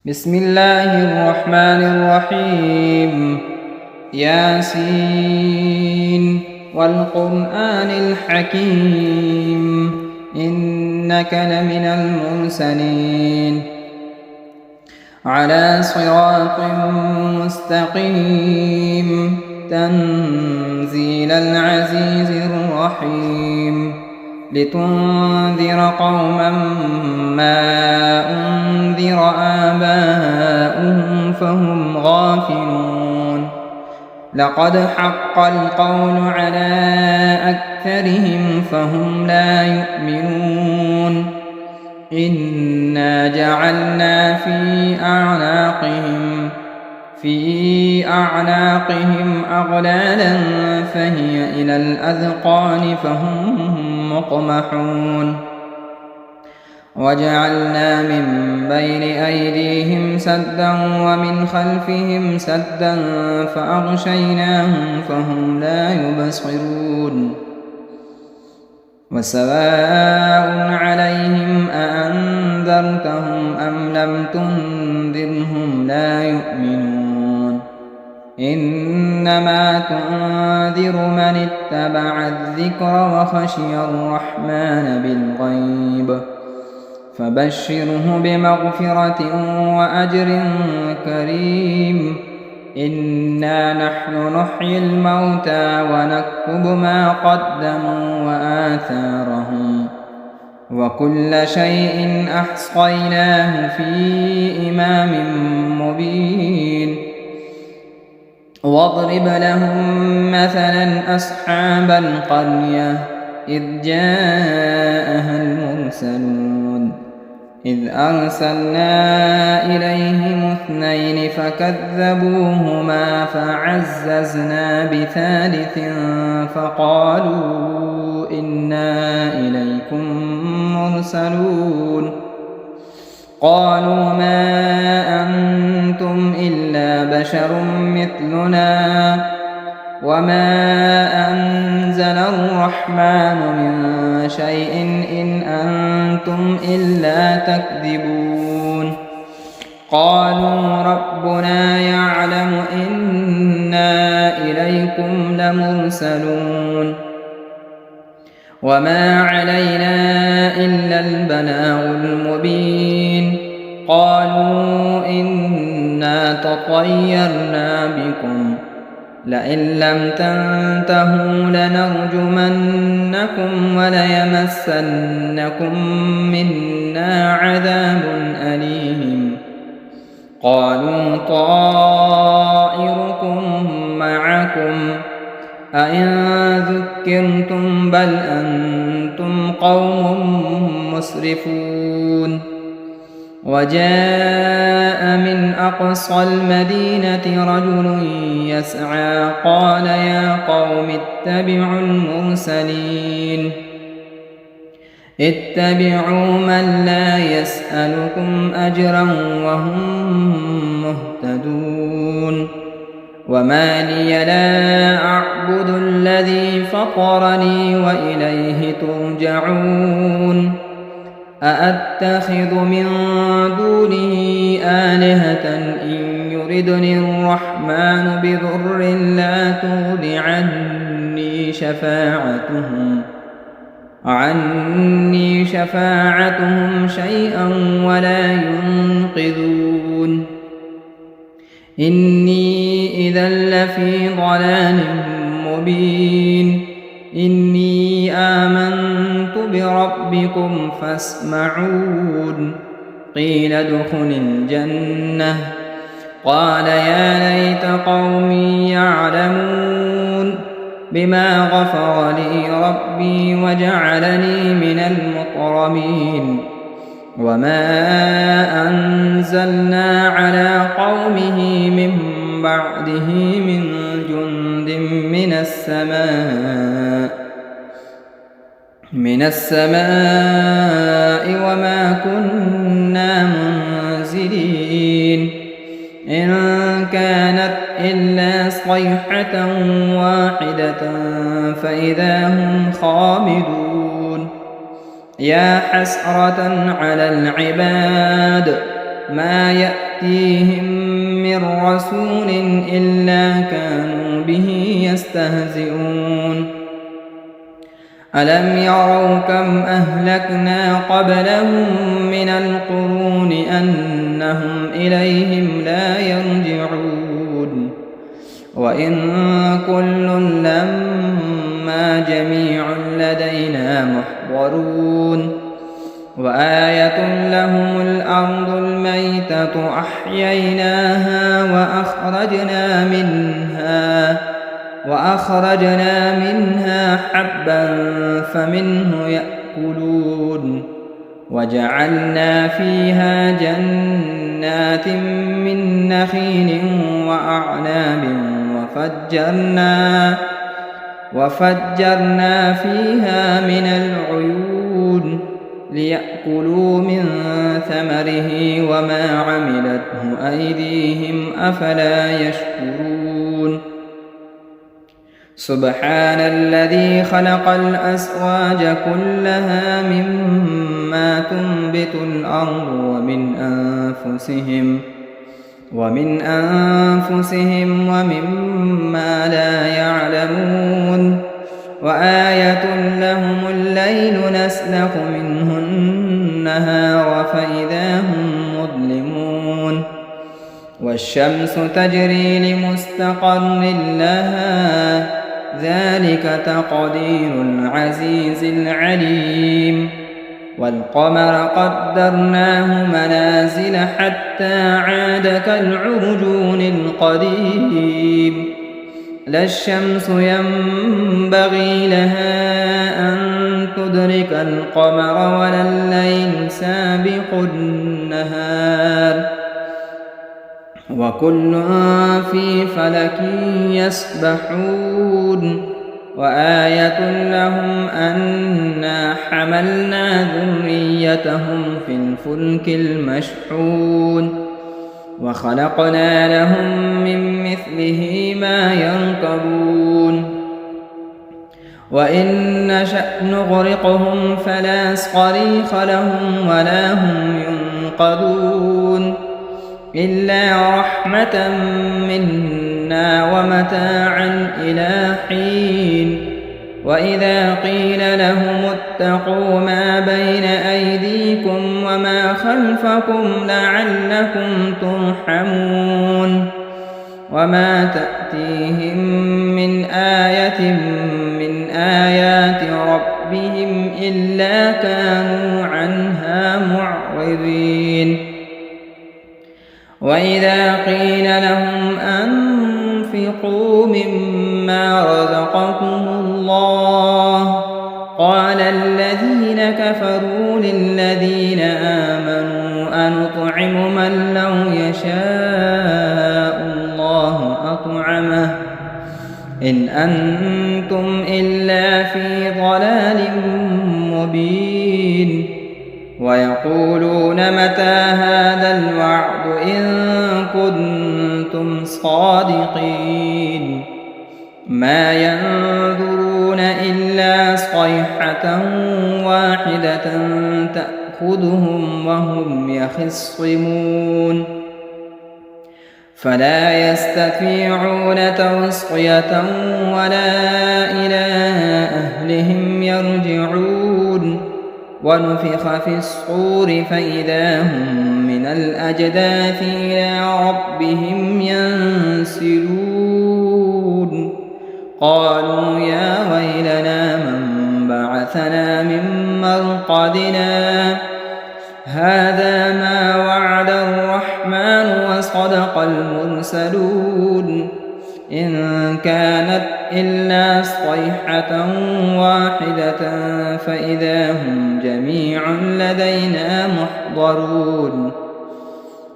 بسم الله الرحمن الرحيم. ياسين والقرآن الحكيم إنك لمن المرسلين على صراط مستقيم تنزيل العزيز الرحيم لتنذر قوما ما أنذر آباؤهم فهم غافلون لقد حق القول على أكثرهم فهم لا يؤمنون إنا جعلنا في أعناقهم أغلالا فهي إلى الأذقان فهم مقمحون وجعلنا من بين أيديهم سدا ومن خلفهم سدا فأغشيناهم فهم لا يبصرون وسواء عليهم أأنذرتهم أم لم تنذرهم لا يؤمنون إنما تنذر من اتبع الذكر وخشي الرحمن بالغيب فبشره بمغفرة وأجر كريم إنا نحن نحيي الموتى ونكتب ما قدموا وآثارهم وكل شيء أحصيناه في إمام مبين واضرب لهم مثلا أصحاب القرية إذ جاءها المرسلون إذ أرسلنا إليهم اثنين فكذبوهما فعززنا بثالث فقالوا إنا إليكم مرسلون قالوا ما أنتم إلا بشر مثلنا وما أنزل الرحمن من شيء إن أنتم إلا تكذبون قالوا ربنا يعلم إنا إليكم لمرسلون وما علينا إلا البلاغ المبين قالوا إنا تطيرنا بكم لئن لم تنتهوا لنرجمنكم وليمسنكم منا عذاب أليم قالوا طائركم معكم أئن ذكرتم بل أنتم قوم مسرفون وجاء من أقصى المدينة رجل يسعى قال يا قوم اتبعوا المرسلين اتبعوا من لا يسألكم أجرا وهم مهتدون وما لي لا أعبد الذي فطرني وإليه ترجعون أأتخذ من دونه آلهة إن يردني الرحمن بضر لا تغن عني شفاعتهم شيئا ولا ينقذون إني إذا لفي ضلال مبين إني آمنت بربكم فاسمعون قيل ادخل الجنة قال يا ليت قومي يعلمون بما غفر لي ربي وجعلني من المكرمين وما أنزلنا على قومه من بعده من جند من السماء وما كنا منزلين إن كانت إلا صيحة واحدة فإذا هم خامدون يا حسرة على العباد ما يأتيهم من رسول إلا كانوا به يستهزئون ألم يروا كم أهلكنا قبلهم من القرون أنهم إليهم لا يرجعون وإن كل لما جميع لدينا محضرون وآية لهم الأرض الميتة أحييناها وأخرجنا منها حبا فمنه يأكلون وجعلنا فيها جنات من نخيل وأعناب وفجرنا فيها من العيون ليأكلوا من ثمره وما عملته أيديهم أفلا يشكرون سبحان الذي خلق الأزواج كلها مما تنبت الأرض ومن أنفسهم ومما لا يعلمون وآية لهم الليل نسلخ منه النهار فإذا هم مظلمون والشمس تجري لمستقر لها ذلك تقدير العزيز العليم والقمر قدرناه منازل حتى عاد كالعرجون القديم لا الشمس ينبغي لها أن تدرك القمر ولا الليل سابق النهار وكل في فلك يسبحون وآية لهم أنا حملنا ذريتهم في الفلك المشحون وخلقنا لهم من مثله ما يركبون وإن نشأ نغرقهم فلا صريخ لهم ولا هم ينقذون إلا رحمة منا ومتاعا إلى حين وإذا قيل لهم اتقوا ما بين أيديكم وما خلفكم لعلكم ترحمون وما تأتيهم من آية من آيات ربهم إلا كانوا عنها معرضين وإذا قيل لهم أنفقوا مما رزقكم الله قال الذين كفروا للذين آمنوا أنطعم من لو يشاء الله أطعمه إن أنتم إلا في ضلال مبين ويقولون متى هذا الوعد إن كنتم صادقين ما ينظرون إلا صيحة واحدة تأخذهم وهم يخصمون فلا يستطيعون توصية ولا إلى أهلهم يرجعون ونفخ في الصور فإذا هم من الأجداث إلى ربهم ينسلون قالوا يا ويلنا من بعثنا من مرقدنا هذا ما وعد الرحمن وصدق المرسلون إن كانت إلا صيحة واحدة فإذا هم جميع لدينا محضرون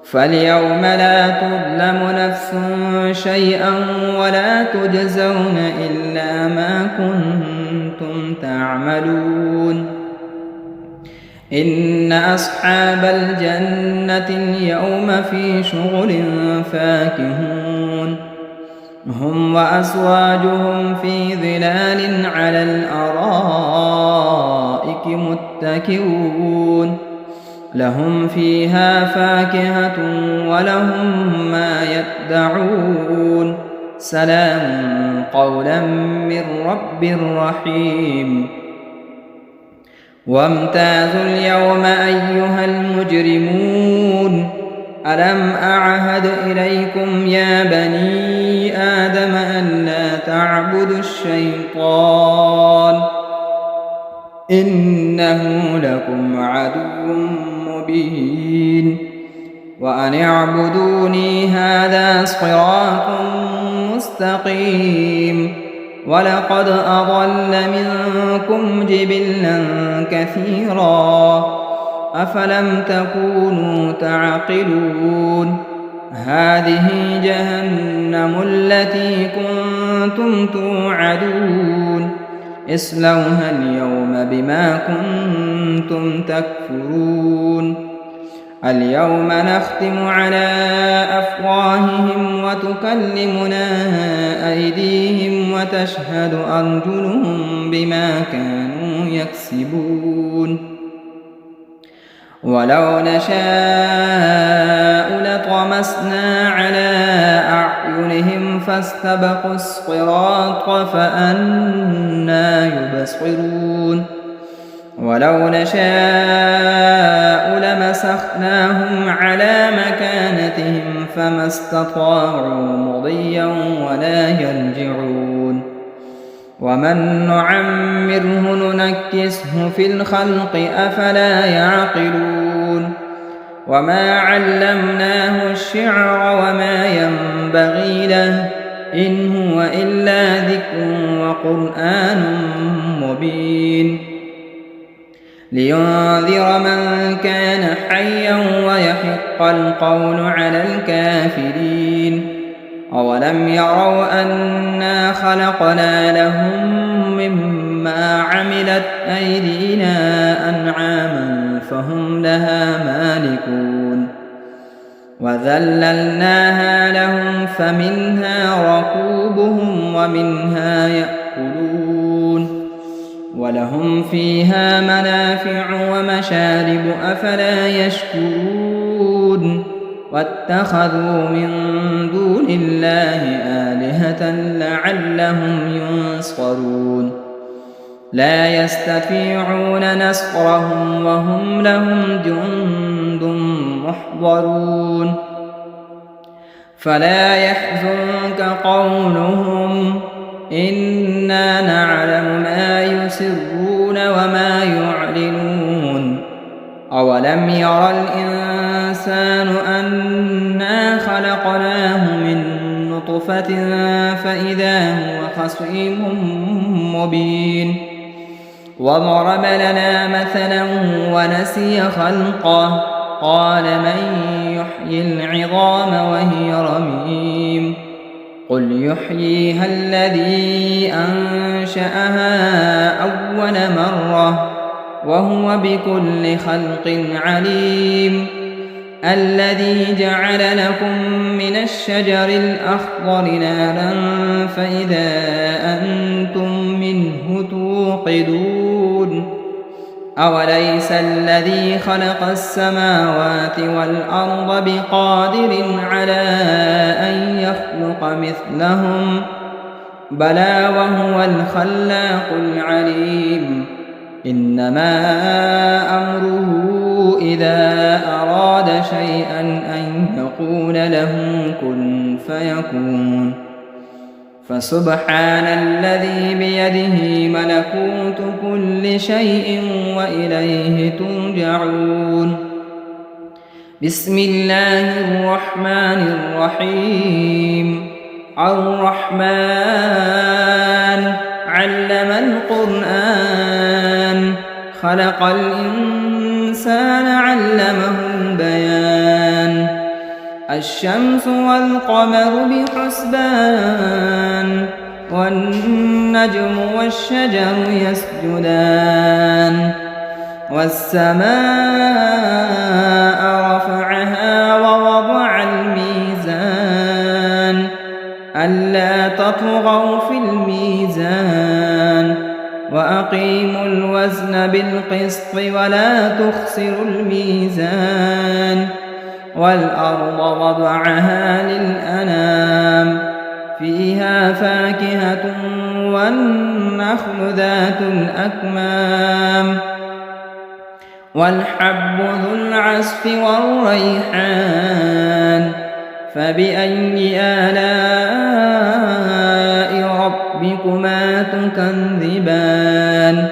فاليوم لا تظلم نفس شيئا ولا تجزون إلا ما كنتم تعملون إن أصحاب الجنة اليوم في شغل فاكهون هم وأزواجهم في ظلال على الأرائك متكئون لهم فيها فاكهة ولهم ما يدعون سلام قولا من رب رحيم وامتازوا اليوم أيها المجرمون ألم أعهد إليكم يا بني آدم أن لا تعبدوا الشيطان إنه لكم عدو مبين وأن اعبدوني هذا صراط مستقيم ولقد أضل منكم جبلا كثيرا أفلم تكونوا تعقلون هذه جهنم التي كنتم توعدون اصلوها اليوم بما كنتم تكفرون اليوم نختم على أفواههم وتكلمنا أيديهم وتشهد أرجلهم بما كانوا يكسبون ولو نشاء لطمسنا على أعينهم فاستبقوا الصراط فأنى يبصرون ولو نشاء لمسخناهم على مكانتهم فما استطاعوا مضيا ولا يرجعون ومن نعمره ننكسه في الخلق أفلا يعقلون وما علمناه الشعر وما ينبغي له إن هو إلا ذكر وقرآن مبين لينذر من كان حيا ويحق القول على الكافرين أولم يروا أنا خلقنا لهم مما عملت أيدينا أنعاما فهم لها مالكون وذللناها لهم فمنها ركوبهم ومنها يأكلون ولهم فيها منافع ومشارب أفلا يشكرون واتخذوا من دون الله آلهة لعلهم ينصرون لا يستطيعون نصرهم وهم لهم جند محضرون فلا يحزنك قولهم إنا نعلم ما يسرون وما يعلنون أولم ير الإنسان أنا خلقناه من نطفة فإذا هو خصيم مبين وضرب لنا مثلا ونسي خلقه قال من يحيي العظام وهي رميم قل يحييها الذي أنشأها أول مرة وهو بكل خلق عليم الذي جعل لكم من الشجر الأخضر نارا فإذا أنتم منه توقدون أوليس الذي خلق السماوات والأرض بقادر على أن يخلق مثلهم بلى وهو الخلاق العليم إنما أمره إذا أراد شيئا أن يقول له كن فيكون فسبحان الذي بيده ملكوت كل شيء وإليه ترجعون بسم الله الرحمن الرحيم الرحمن علم القرآن خلق الإنسان علمه البيان الشمس والقمر بحسبان والنجم والشجر يسجدان والسماء رفعها ووضع الميزان ألا تطغوا في الميزان وأقيموا الوزن بالقسط ولا تخسروا الميزان والأرض وضعها للأنام فيها فاكهة والنخل ذات الأكمام والحب ذو العصف والريحان فبأي آلاء ربكما تكذبان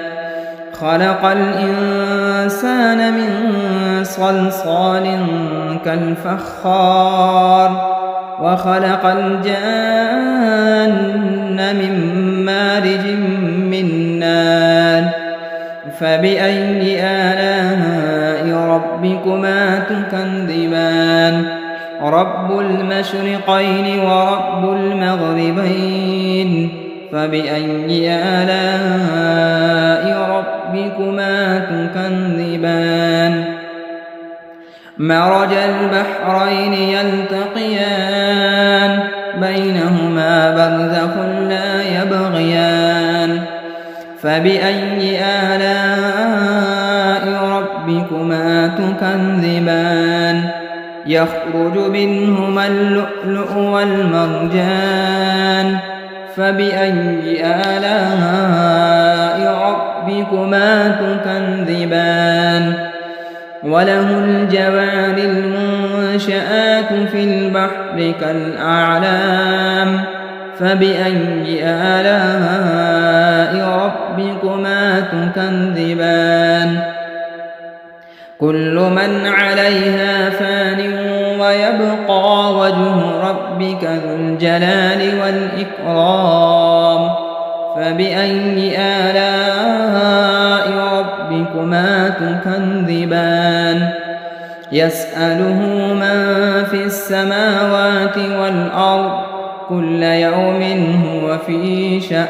خلق الإنسان من صلصال كالفخار وخلق الجان من مارج من نار فبأي آلاء ربكما تكذبان رب المشرقين ورب المغربين فبأي آلاء ربكما تكذبان مرج البحرين يلتقيان بينهما برزخ لا يبغيان فبأي آلاء ربكما تكذبان يخرج منهما اللؤلؤ والمرجان فبأي آلاء ربكما تكذبان وله الجوار المنشآت في البحر كالأعلام فبأي آلاء ربكما تكذبان كل من عليها فان ويبقى وجه ربك ذو الجلال والإكرام فبأي آلاء ربكما تكذبان يسأله من في السماوات والأرض كل يوم هو في شأن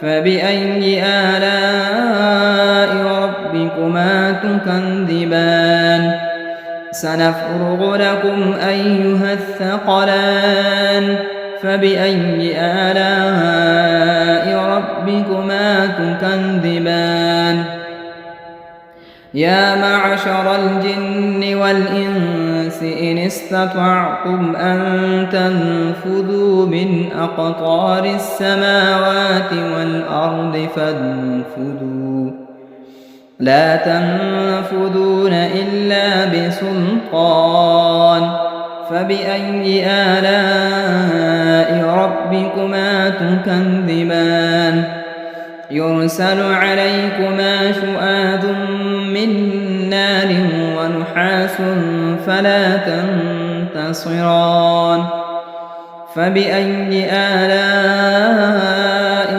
فبأي آلاء ربكما تكذبان سنفرغ لكم أيها الثقلان فبأي آلاء ربكما تكذبان يا معشر الجن والإنس إن استطعتم أن تنفذوا من أقطار السماوات والأرض فانفذوا لا تنفذون إلا بسلطان فبأي آلاء ربكما تكذبان يرسل عليكما شؤاد من نار ونحاس فلا تنتصران فبأي آلاء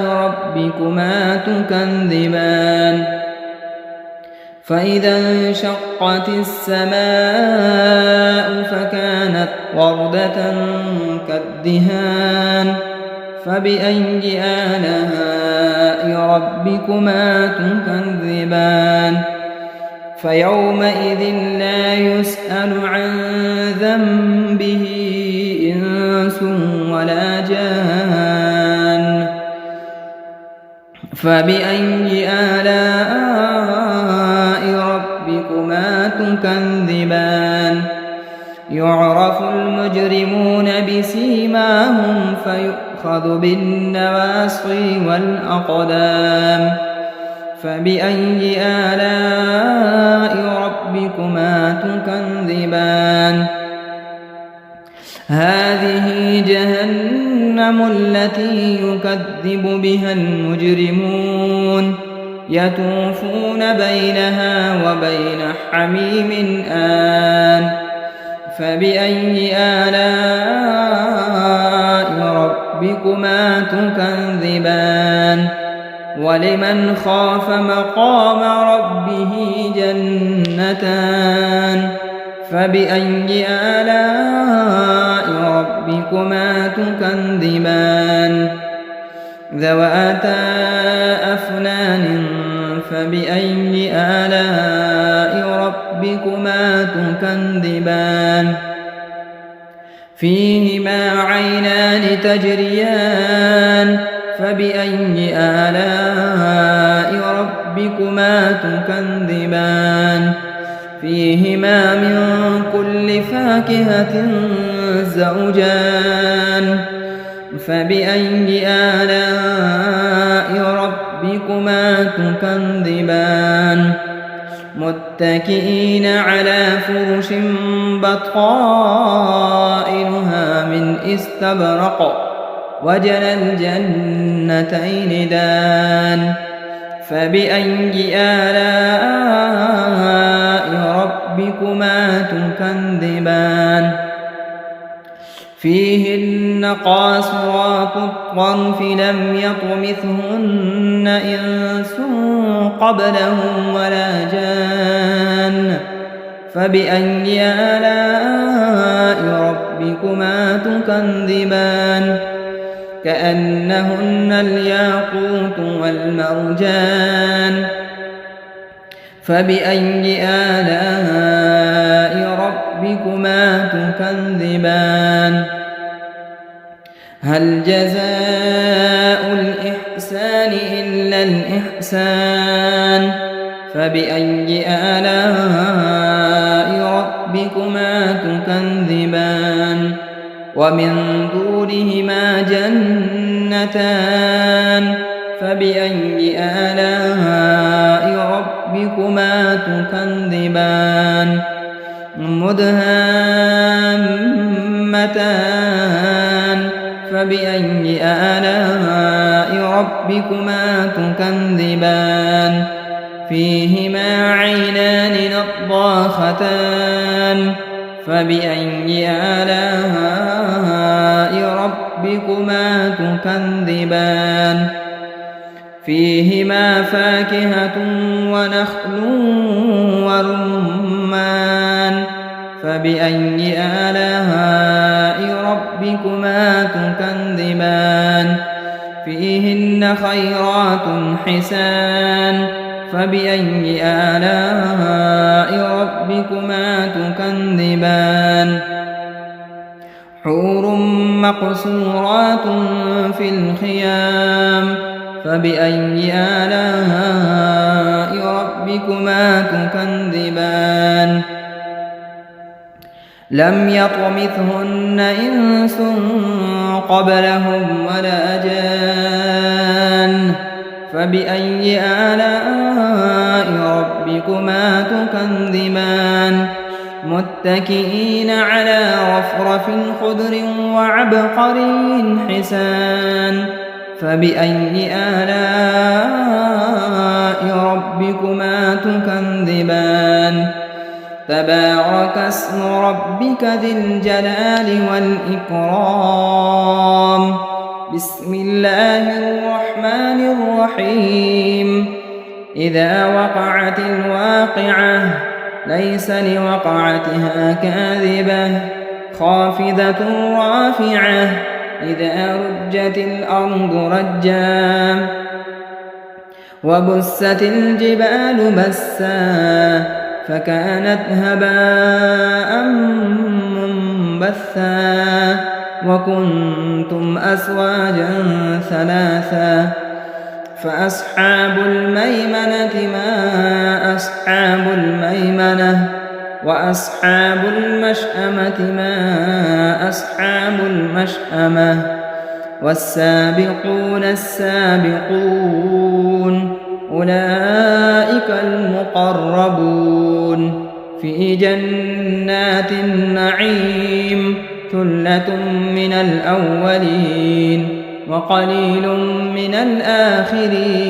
ربكما تكذبان فإذا انشقت السماء فكانت وردة كالدهان فبأي آلاء ربكما تكذبان فيومئذ لا يسأل عن ذنبه إنس ولا جان فبأي آلاء ربكما تكذبان يعرف المجرمون بسيماهم فيؤخذ بالنواصي والأقدام فبأي آلاء ربكما تكذبان هذه جهنم التي يكذب بها المجرمون يطوفون بينها وبين حميم آن فبأي آلاء ربكما تكذبان ولمن خاف مقام ربه جنتان فبأي آلاء ربكما تكذبان ذواتا أفنان فبأي آلاء ربكما تكذبان فيهما عينان تجريان فبأي آلاء ربكما تكذبان فيهما من كل فاكهة زوجان فبأي آلاء ربكما تكذبان متكئين على فرش بطائنها من استبرق وجنى الجنتين دان فبأي آلاء ربكما تكذبان فيهن قاصرات الطرف لم يطمثهن إنس قبلهم ولا جان فبأي آلاء ربكما تكذبان كأنهن الياقوت والمرجان فبأي آلاء ربكما تكذبان هل جزاء الإحسان إلا الإحسان فبأي آلاء ربكما تكذبان ومن دونهما جنتان فبأي آلاء ربكما تكذبان مدهامتان فبأي آلاء ربكما تكذبان فيهما عينان نضاختان فبأي آلاء ربكما تكذبان فيهما فاكهة ونخل ورمان فبأي آلاء ربكما تكذبان فيهن خيرات حسان فبأي آلاء ربكما تكذبان حور مقصورات في الخيام فبأي آلاء ربكما تكذبان لم يطمثهن إنس قبلهم ولا جان فبأي آلاء ربكما تكذبان متكئين على رفرف خضر وعبقري حسان فبأي آلاء ربكما تكذبان تبارك اسم ربك ذي الجلال والإكرام بسم الله الرحمن الرحيم إذا وقعت الواقعة ليس لوقعتها كاذبة خافضة رافعة إذا رجت الأرض رجا وبست الجبال بسا فكانت هباء منبثا وكنتم أزواجا ثلاثا فأصحاب الميمنة ما أصحاب الميمنة وأصحاب المشأمة ما أصحاب المشأمة والسابقون السابقون أولئك المقربون في جنات النعيم ثلة من الأولين وقليل من الآخرين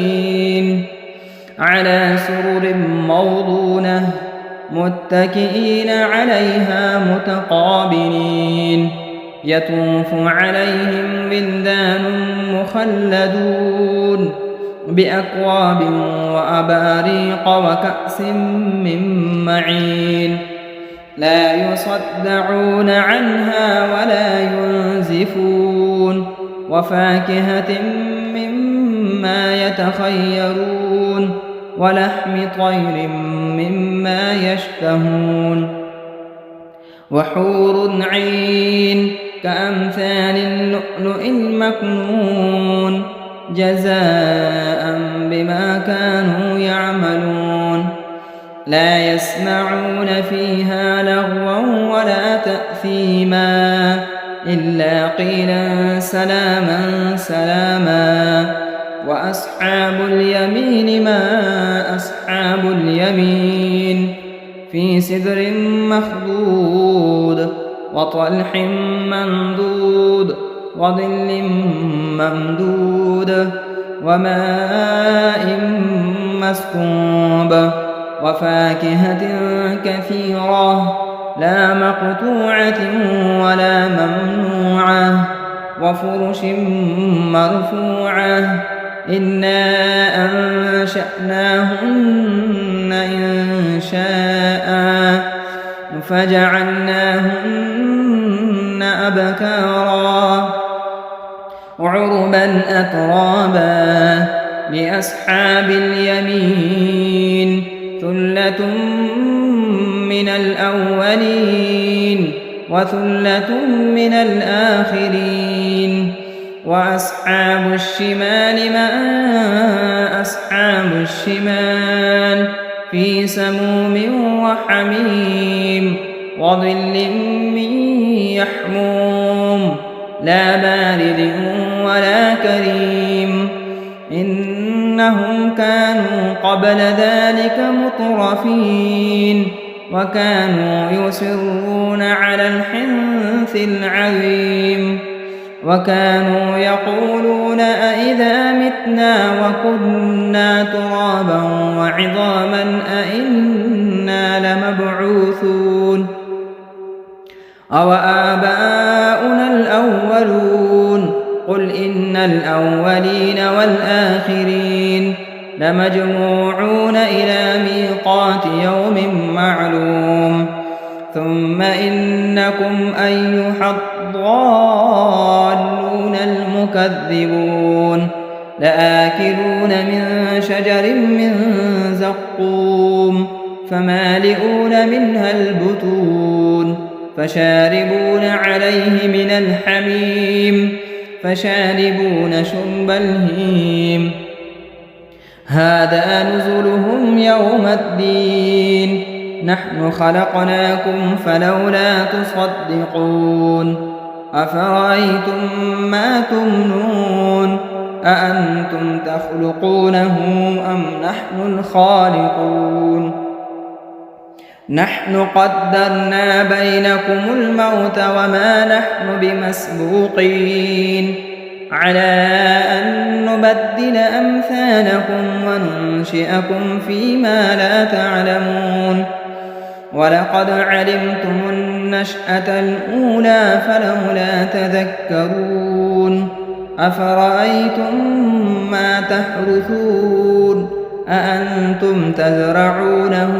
على سرر موضونة متكئين عليها متقابلين يطوف عليهم ولدان مخلدون بأكواب وأباريق وكأس من معين لا يصدعون عنها ولا ينزفون وفاكهة مما يتخيرون ولحم طير مما يشتهون وحور عين كأمثال اللؤلؤ المكنون جزاء بما بما كانوا يعملون لا يسمعون فيها لغوا ولا تأثيما إلا قيلا سلاما سلاما وأصحاب اليمين ما أصحاب اليمين في سدر مخضود وطلح منضود وظل ممدود وماء مسكوب وفاكهة كثيرة لا مقطوعة ولا ممنوعة وفرش مرفوعة إنا أنشأناهن إنشاء فجعلناهن أبكارا عربا أترابا لأصحاب اليمين ثلة من الأولين وثلة من الآخرين وأصحاب الشمال ما أصحاب الشمال في سموم وحميم وظل من يحموم لا بارد ولا كريم إنهم كانوا قبل ذلك مترفين وكانوا يصرون على الحنث العظيم وكانوا يقولون أئذا متنا وكنا ترابا وعظاما أئنا لمبعوثون أو آباؤنا الأولون قل إن الأولين والآخرين لمجموعون إلى ميقات يوم معلوم ثم إنكم أيها الضالون المكذبون لآكلون من شجر من زقوم فمالئون منها البطون فشاربون عليه من الحميم فشاربون شرب الهيم هذا نزلهم يوم الدين نحن خلقناكم فلولا تصدقون أفرأيتم ما تمنون أأنتم تخلقونه أم نحن الخالقون نحن قدرنا بينكم الموت وما نحن بمسبوقين على أن نبدل أمثالكم وننشئكم فيما لا تعلمون ولقد علمتم النشأة الأولى فلولا تذكرون أفرأيتم ما تحرثون أأنتم تزرعونه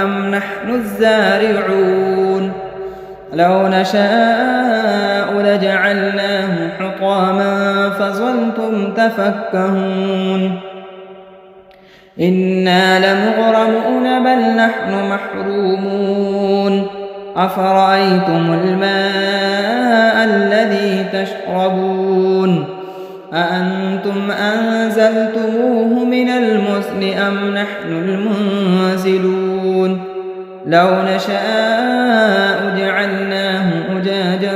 أم نحن الزارعون لو نشاء لجعلناه حطاما فظلتم تفكهون إنا لمغرمون بل نحن محرومون أفرأيتم الماء الذي تشربون أأنتم أنزلتموه من المزن أم نحن المنزلون لو نشاء جعلناه أجاجا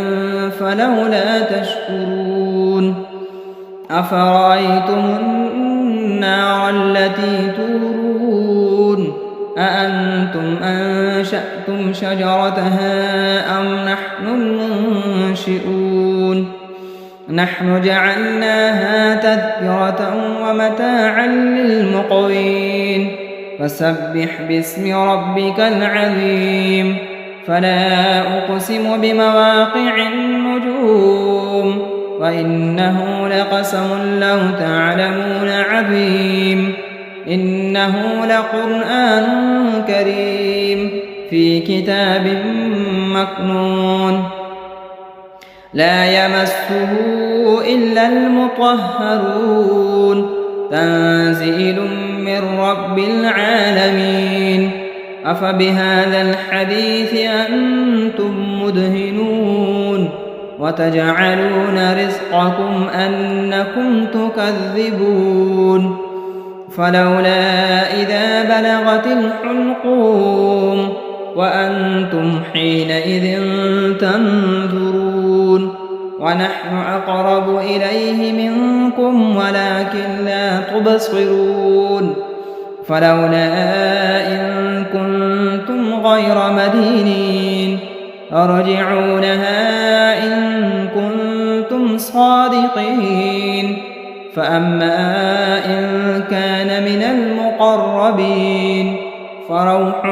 فلولا تشكرون أفرأيتم النار التي تورون أأنتم أنشأتم شجرتها أم نحن المنشئون نحن جعلناها تذكرة ومتاعا للمقوين فسبح باسم ربك العظيم فلا أقسم بمواقع النجوم وإنه لقسم لو تعلمون عظيم إنه لقرآن كريم في كتاب مكنون لا يمسه إلا المطهرون تنزيل من رب العالمين أفبهذا الحديث أنتم مدهنون وتجعلون رزقكم أنكم تكذبون فلولا إذا بلغت الحلقوم وأنتم حينئذ تنظرون ونحن أقرب إليه منكم ولكن لا تبصرون فلولا إن كنتم غير مدينين ترجعونها إن كنتم صادقين فأما إن كان من المقربين فروح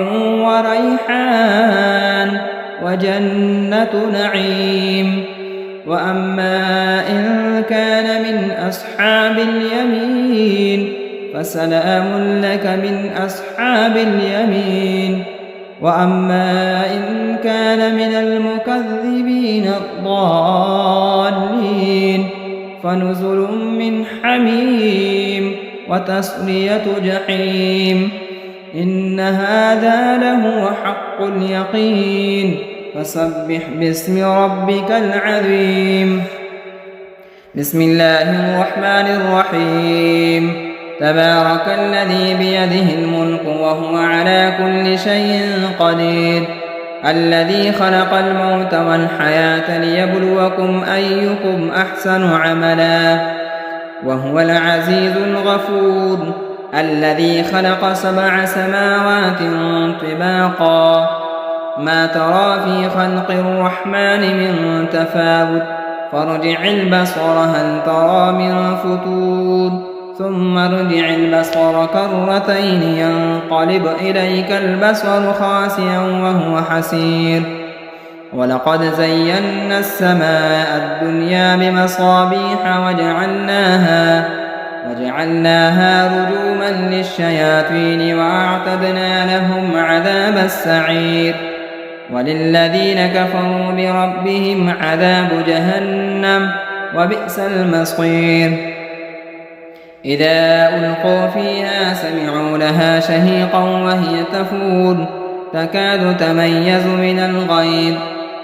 وريحان وجنة نعيم وأما إن كان من أصحاب اليمين فسلام لك من أصحاب اليمين وأما إن كان من المكذبين الضالين فنزل من حميم وتصلية جحيم إن هذا لهو حق اليقين فسبح باسم ربك العظيم بسم الله الرحمن الرحيم تبارك الذي بيده الملك وهو على كل شيء قدير الذي خلق الموت والحياة ليبلوكم أيكم أحسن عملا وهو العزيز الغفور الذي خلق 7 سماوات طباقا ما ترى في خلق الرحمن من تفاوت فارجع البصر هل ترى من فتور ثم ارجع البصر كرتين ينقلب إليك البصر خاسئا وهو حسير ولقد زينا السماء الدنيا بمصابيح وجعلناها رجوما للشياطين وأعتدنا لهم عذاب السعير وللذين كفروا بربهم عذاب جهنم وبئس المصير إذا ألقوا فيها سمعوا لها شهيقا وهي تفور تكاد تميز من الغيظ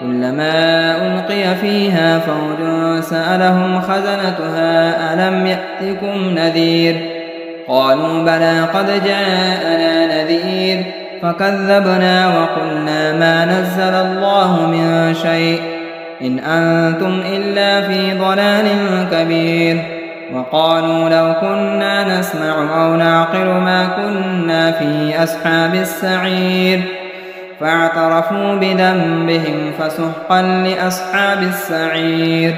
كلما ألقي فيها فوج سألهم خزنتها ألم يأتكم نذير قالوا بلى قد جاءنا نذير فكذبنا وقلنا ما نزل الله من شيء إن أنتم إلا في ضلال كبير وقالوا لو كنا نسمع أو نعقل ما كنا في أصحاب السعير فاعترفوا بذنبهم فسحقا لأصحاب السعير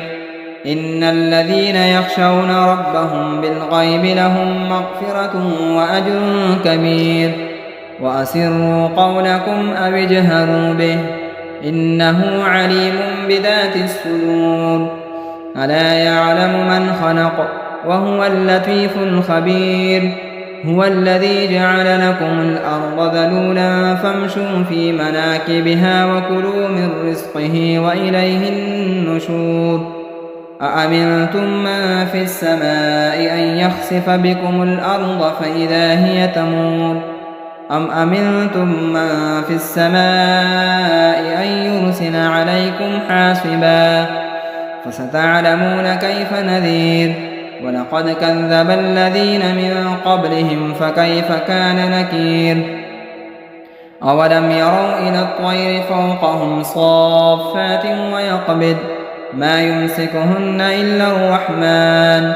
إن الذين يخشون ربهم بالغيب لهم مغفرة وأجر كبير وأسروا قولكم أو اجهروا به إنه عليم بذات الصدور ألا يعلم من خلق وهو اللطيف الخبير هو الذي جعل لكم الأرض ذلولا فامشوا في مناكبها وكلوا من رزقه وإليه النشور أأمنتم من في السماء أن يخسف بكم الأرض فإذا هي تمور أم أمنتم من في السماء أن يرسل عليكم حاصبا فستعلمون كيف نذير ولقد كذب الذين من قبلهم فكيف كان نكير أولم يروا إلى الطير فوقهم صافات ويقبض ما يمسكهن إلا الرحمن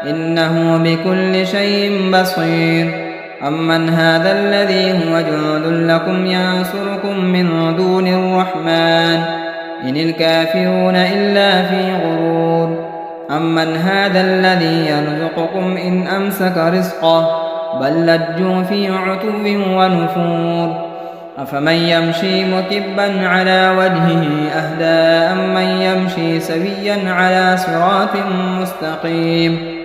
إنه بكل شيء بصير أمن هذا الذي هو جند لكم ينصركم من دون الرحمن إن الكافرون إلا في غرور أمن هذا الذي يرزقكم إن أمسك رزقه بل لجوا في عتو ونفور أفمن يمشي مكبا على وجهه أهدى أمن يمشي سويا على صراط مستقيم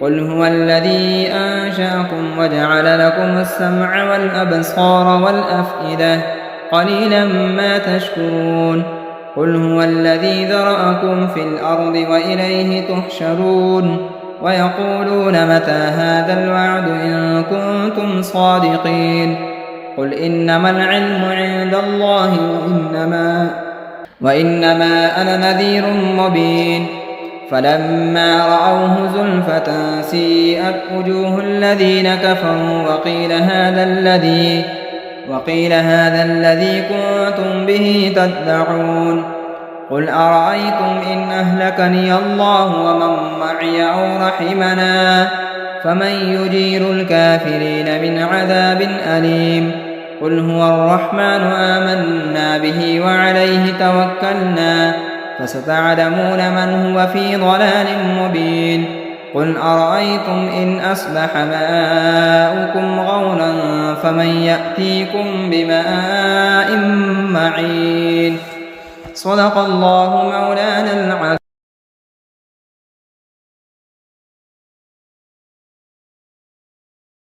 قل هو الذي أنشأكم وجعل لكم السمع والأبصار والأفئدة قليلا ما تشكرون قل هو الذي ذرأكم في الأرض وإليه تحشرون ويقولون متى هذا الوعد إن كنتم صادقين قل إنما العلم عند الله وإنما أنا نذير مبين فلما رأوه زلفة سيئت وجوه الذين كفروا وقيل هذا الذي كنتم به تدعون قل أرأيتم إن أهلكني الله ومن معي أو رحمنا فمن يجير الكافرين من عذاب أليم قل هو الرحمن آمنا به وعليه توكلنا فستعلمون من هو في ضلال مبين قل أرأيتم إن أصبح ماؤكم غورا فمن يأتيكم بماء معين صدق الله مولانا العظيم.